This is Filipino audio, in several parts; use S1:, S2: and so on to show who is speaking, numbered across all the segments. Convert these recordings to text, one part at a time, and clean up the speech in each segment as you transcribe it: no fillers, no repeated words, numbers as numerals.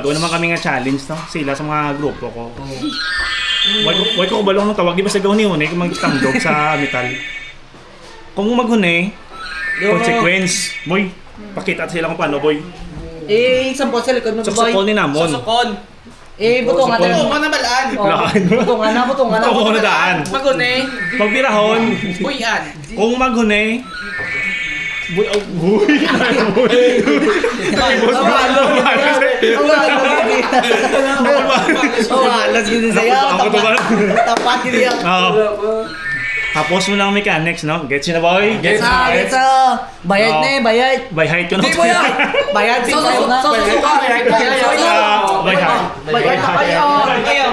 S1: Doon naman kami nga challenge, no? Sila sa mga grupo ko. Why ko balong nung tawag, di ba sa gawin yun, kung mag-tangdog sa metal. Kung maghuni, consequence. Boy, pakita sila kung paano, boy.
S2: Sampol sa likod mo, boy.
S1: Saksakol ni Namon.
S3: Sasukon.
S2: Butongan na.
S3: Butongan na balaan.
S2: Butongan na.
S1: Butongan na daan.
S3: Maghuni.
S1: Magbirahon.
S3: Buyan.
S1: Kung maghuni, boy.
S2: Alas gini sa'yo. Tapat gini yan.
S1: Tapos mo lang ang mechanics, no? Gets yun na, boy?
S2: Gets. Bayad na eh, bayad.
S1: By height ko na.
S2: Hindi mo yan. Bayad.
S3: Susuka.
S1: By height.
S2: Bayad na kayo.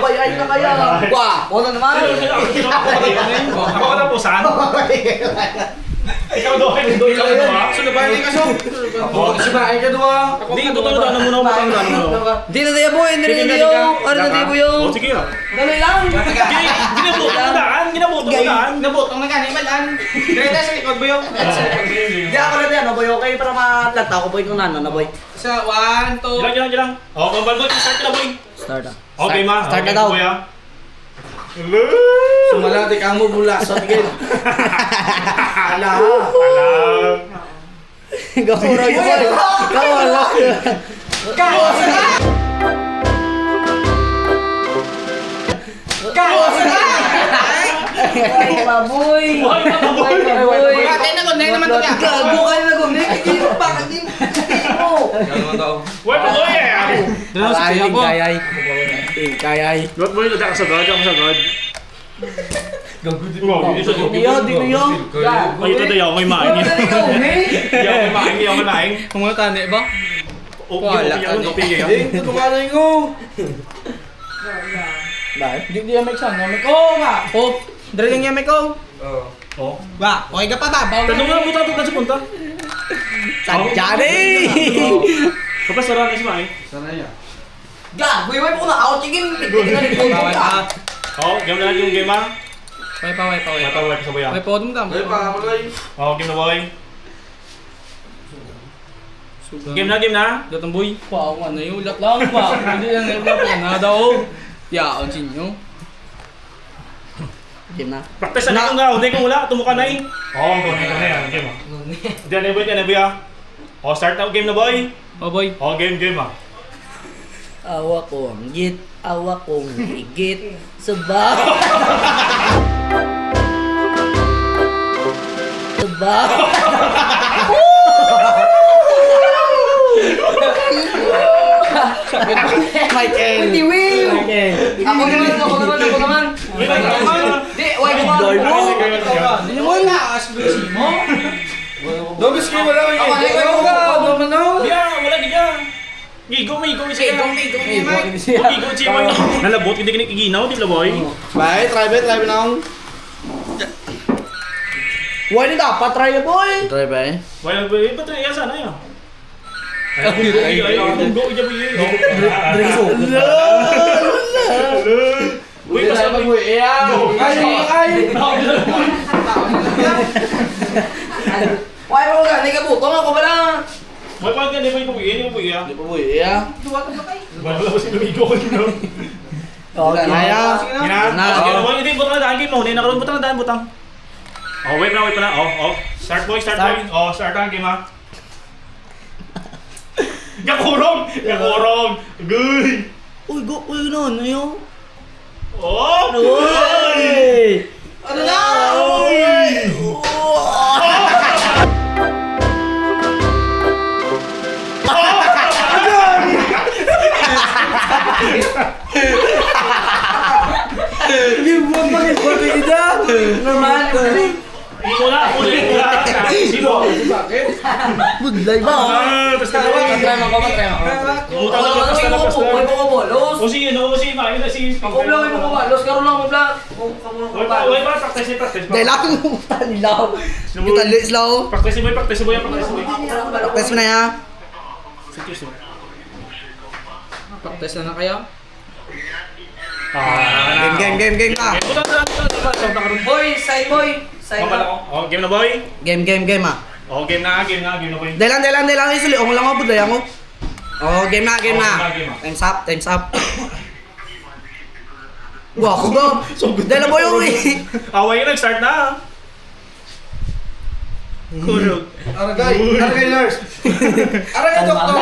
S2: Bayad na kayo. Wah, wala naman.
S1: Ako na po, saan? Ikaw doon ka na ba?
S3: Sulabahin ka, so.
S2: Sibahin ka doon.
S1: Hindi, butang daan mo na.
S2: Di na tayo boy, hindi na tayo. Ano na tayo boy?
S1: O, sige ah.
S2: Dali lang.
S3: Nabutong na gani, balaan. Direta sa likod, Boyong.
S2: Di ako na tayo, boy. Okay, para matlata ko boy kung nano na boy.
S3: Sa 1, 2.
S1: Gilang. O, boy, start ka na, boy.
S2: Start na.
S1: Okay, ma.
S2: Start na daw.
S3: Sumalati ka mo mula sa tigil.
S1: Alam.
S2: Gawara yun boy. Ay, baboy. Baboy.
S3: Ate na gunay naman to niya.
S2: Gago ka na gumili. Hindi pa kasi.
S1: Wait, boy eh.
S2: Kayay.
S1: Not boy, kada ka sagad, ako sagad.
S2: Dino yun.
S1: Ay, ito daw, may maing. May maing.
S3: Kung mga tani ba?
S1: Wala ka niya.
S3: Hindi, tutukanin ko.
S2: Bakit?
S3: Hindi yan may isang namin ko nga. Po, dali lang yan may ko.
S1: Oh.
S3: Ba, okay ka pa ba?
S1: Tanong nga mo tato ka sa punta.
S2: Sadyari!
S1: Kapag sarang kasi maing.
S2: Gago, iwan ko na out chicken.
S3: Bawal pa.
S1: Oh, game na yung game ah.
S3: Way pa.
S1: Matawag sa boy ah.
S3: Way pa, dum kam.
S1: Oh, game na boy. Game na.
S3: Datang boy. Pa, ano yung ulat lang pa. Hindi lang ulat na daw. Yaon sinyo.
S2: Game na.
S1: Practice na nga, hindi ko wala, tumuka na eh. Oh, game na yan, game ah. Diyan na boy ah. Oh, start na game na boy.
S3: Oh boy.
S1: Oh, game ah.
S2: Awa ko ang git, awa kong higit sa bahay. Sa bahay. Michael. Hindi, Will. Ako naman. Di, why ka ba? Di naman.
S3: mo?
S4: Dobis kayo wala may
S1: Wala gaya. Gigo siya. Gigo siya. Nalabot, hindi kinikiginaw, di ba boy?
S4: Bye, try na akong
S2: Why na dapat try na boy?
S4: Try ba eh?
S1: Wala ba, ba't na sana yun? Ay, go, ija boy.
S2: Driso.
S1: Uy, basta boy.
S2: Why mo ka? Hindi ka butong ako ba na?
S1: May pag ganyan, may pupuyin, yung pupuyin.
S4: Di pa po eh.
S1: Wala ba si Lumigo ko yun?
S4: Kaya.
S1: Ginawa, hindi, butang na daan, game mo. Hindi, nakaroon butang na daan, butang. Oh, wait na. Oh. Start boy. Oh, start ang game ha. Yakurong! Good!
S2: Uy, ano yun?
S1: Oh!
S2: Uy!
S3: Ano na?
S2: Hindi mo bakit ida? Normal.
S1: Wala. Sino?
S2: Budlay ba?
S1: Tapos ka naman.
S3: Try mo.
S1: Utang na tapos ka na.
S2: Uy, mo bolos.
S1: O si Main na si...
S2: Ako lang mo bolos, karon lang mo vlog.
S1: Wait pa, practice.
S2: Dahil ako mo tanilaw. Kita lis law.
S1: Practice boy.
S2: Test mo na ya.
S3: Practice na kayo.
S2: Game ka. Boy, side boy. Side ka.
S1: Oh, game na boy.
S2: Game ah.
S1: Oh, game na boy.
S2: Dahil lang isuli. Ong lang ako budlay ako. Oh, game na, game na.
S1: Game na.
S2: Time's up, time's up. Wah, ako ba? Dala mo yung
S1: Away na, start na. Kurog.
S4: Aragay nurse. Aragay doktor.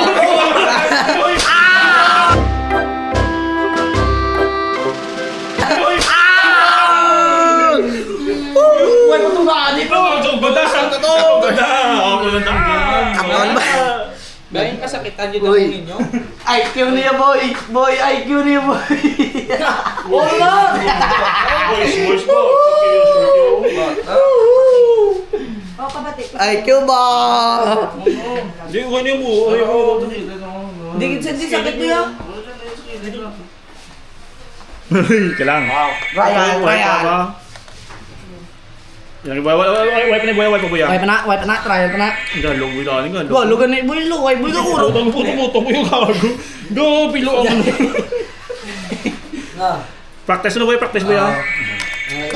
S3: Why mo itong gaani ko?
S1: Ganda sa to. Ganda. Ako lang
S2: Kapon ba?
S3: Gayong kasakitan yung damo ninyo.
S2: IQ niya, boy. Boy, IQ niya, boy. Wala!
S1: Boys po.
S2: IQ ba?
S1: Hindi, wala niyo mo.
S2: Hindi sakit niya.
S1: Kailangan.
S2: Ryan.
S1: Yang wipe na boy,
S2: Wipe pa na, trial pa na.
S1: Enggak lo boy dani kan.
S2: Wah, lugan na, boy, boy ka kuro.
S1: Utang puto mo yung gago. Go pilo ako. Practice na boy, practice boy ah.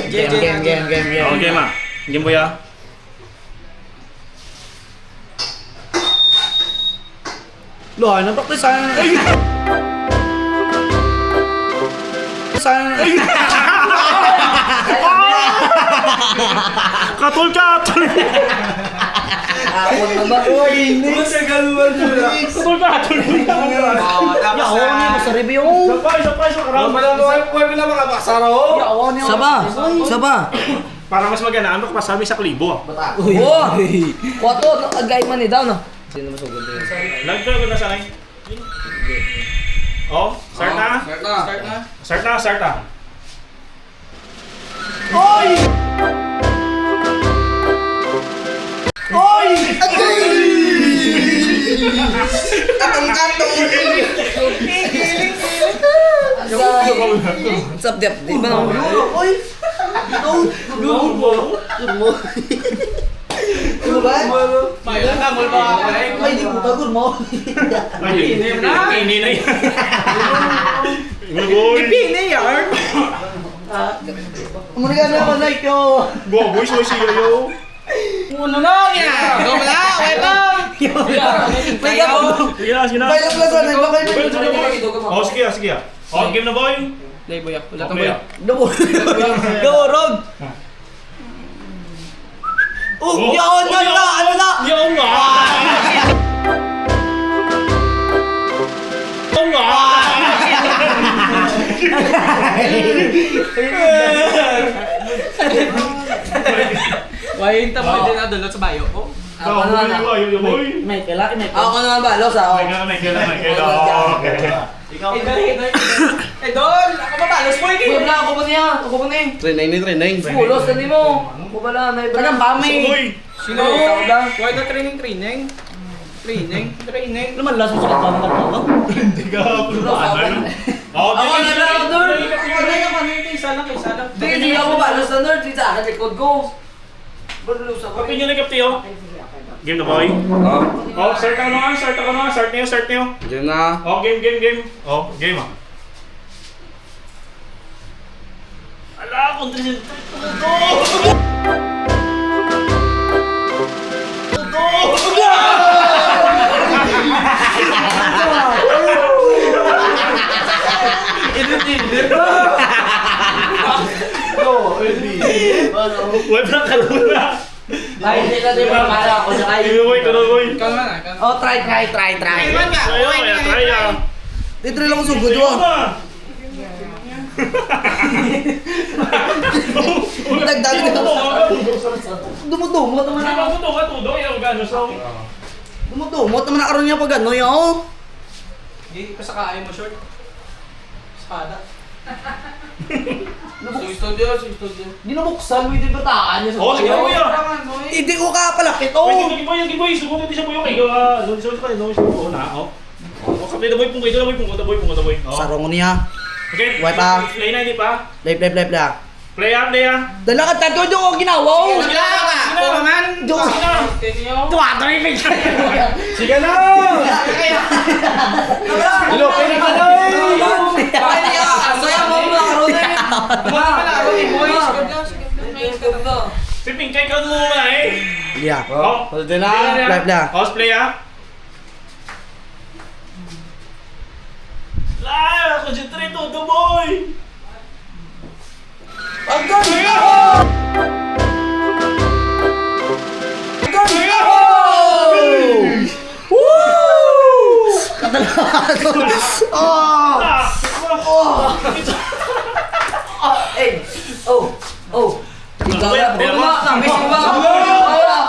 S2: Game.
S1: Oh, game ah. Game boy ah.
S2: Loh, ano practice sana?
S1: Katol.
S2: Ako na ba? Uy,
S4: Sa galuan nila.
S1: Katol.
S2: yawa niya mo sa review.
S1: Sapay sa karang.
S4: Pwede na mga paksara ho.
S2: Yawa niya. Saba.
S1: Para mas magana ano pa sabi sa klibo.
S2: Uy. Kwato, agay man ni daw no. Sino masugod din?
S1: Nagturo ko na sa akin. Oh, start na. Start na.
S2: Oy! What's up, Dep? Di ba na? Oy! Ano ba? Ay, di mo tagol mo.
S1: Ini na yan. Boy.
S3: Pini yar.
S2: Muna ka naman like yo.
S1: Go, boys, yo.
S3: Muna na yan. Go na, wait lang.
S2: Play ka po.
S1: Sige na.
S2: Play lang lang sa nagbakay mo.
S1: Oh, sige. Oh, game na boy.
S3: Lay boy, wala
S1: Okay,
S3: tang boy.
S1: ah.
S2: Go, Rog. Yun na.
S1: Yun nga.
S3: Why yung tamo din adulot sa bayo ko?
S2: Ako naman
S1: boy.
S2: May kailangan. Ako naman ba? Los ako.
S1: May kailan.
S3: Eh Dol, ako matalos mo
S2: Uy, wala ako pa niya. Ako pa niya.
S4: Training.
S2: Pulos na mo. Ako pala na iba. Tagang bami.
S1: Boy.
S3: Sino? Why na training?
S2: Naman laso sa katawang katawang.
S1: Hindi ka pulutan. Oh,
S2: Ako na lang, Dol.
S3: Isa lang.
S2: Hindi ako ba? Los na Dol. Dito akin record ko. Balos ako.
S1: Kapin nyo na kaptiyo. Game na boy. Oh, start na. Start niyo.
S4: Diyan na.
S1: Oh, game. Oh, game ah. Ala, kontra Wala na kalula.
S2: Ay, hindi na din para ako sa kayo.
S1: Boy.
S3: Kalma na.
S2: Oh, try.
S1: Try ah.
S2: Dito lang ako sugod mo. Nagdali ka. Dumudumot naman ako. Dumudumot naman ako niya pag ano yun.
S3: Hindi pa sa kain mo short. Espada. Sa studio.
S2: Ginabuksan mo yung bataan niya sa
S1: Oh, sige boy ah.
S2: Hindi ko kapalakit,
S1: Wait,
S2: oh!
S1: sige boy. Sugot din siya boy. Ikaw, sugot ka. Oh, na. Oh, kapit na boy. Boy. Oh.
S2: Sarong niya.
S1: Okay.
S2: Wipe ah.
S1: Play na, hindi pa.
S2: Play.
S1: Play ah.
S2: Dala ka tato doon ko ginawa, oh!
S3: Ako man.
S2: Doon!
S3: Tinyo.
S2: Tuwato yung picture!
S1: Sige na!
S4: Hello, pwede ka na.
S2: Pwede ka! Saya mo mga karoon na yun!
S1: Si Pinkay ka mo muna eh.
S2: Yeah.
S1: Oh,
S4: Diyan na.
S2: Play.
S1: play ah. Concentrate to, boy!
S2: Eh, oh. Ikaw na, may siba.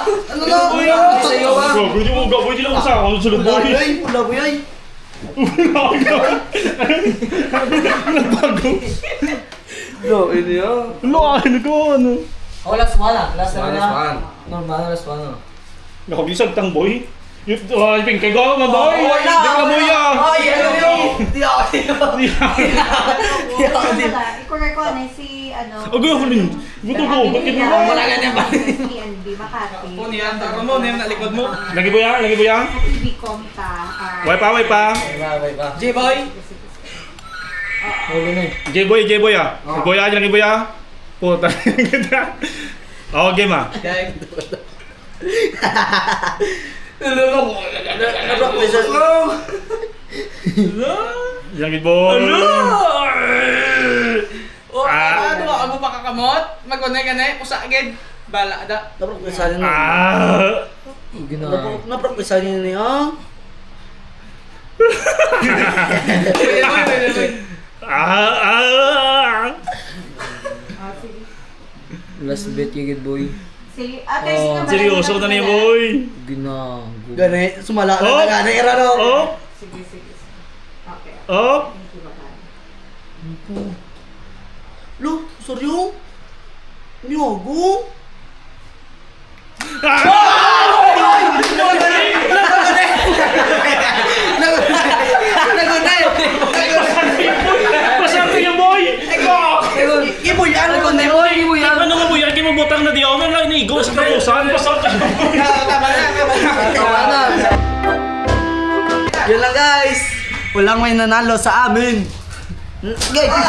S2: Ano na? May sayo ba?
S1: Gago, di mo gago, di lang ako sa ako sunod boy.
S2: Pula mo yay.
S1: Nagbago.
S4: No, ini ya.
S1: Ano ko, ano?
S2: Oh, last one ah. Last one
S4: Last
S2: na.
S4: one.
S2: Normal, last one ah.
S1: Nakabisag tang boy. Yung ping kay gago man boy.
S2: Oh,
S1: Di ka boy ah.
S2: Ay, ano yun? Di ako.
S5: I-correct ko na si ano.
S1: Agay ako rin. Gusto ko, bakit mo?
S2: Wala ganyan ba?
S5: PNB Makati.
S3: Po niya, taro mo, niya na likod mo.
S1: Lagi boy ah, lagi boy ah.
S5: PNB Comta.
S1: Wipe pa.
S3: J-boy.
S2: Huli na
S1: J-boy ah. Boy ah, lagi boy ah. Puta. Oh, game ah.
S3: Kaya,
S1: Lagi boy.
S3: o, ano ba, ano pa kakamot? Magkunay ka na, usagid. Bala da.
S2: Napropesan niya
S1: Ah.
S2: Napropesan niya niya.
S1: Ah.
S5: Sige.
S2: Last bet yung boy.
S5: Sige. Ate, sige.
S1: Seryoso na niya boy.
S2: Ginago. Gani, sumala
S1: Oh.
S2: na gani. Erano.
S1: Oh.
S5: Sige. Okay.
S1: Oh.
S5: Thank you, Bakari.
S2: Lo, sorry. Niyogo.
S1: Pasante niya boy.
S2: Ibo yan. Ibo yan.
S1: Ano nga boy? Lagi mo butang na di ako man lang inigo sa kapusan. Pasante.
S2: Tama na. Yun lang guys. Walang may nanalo sa amin. Guys.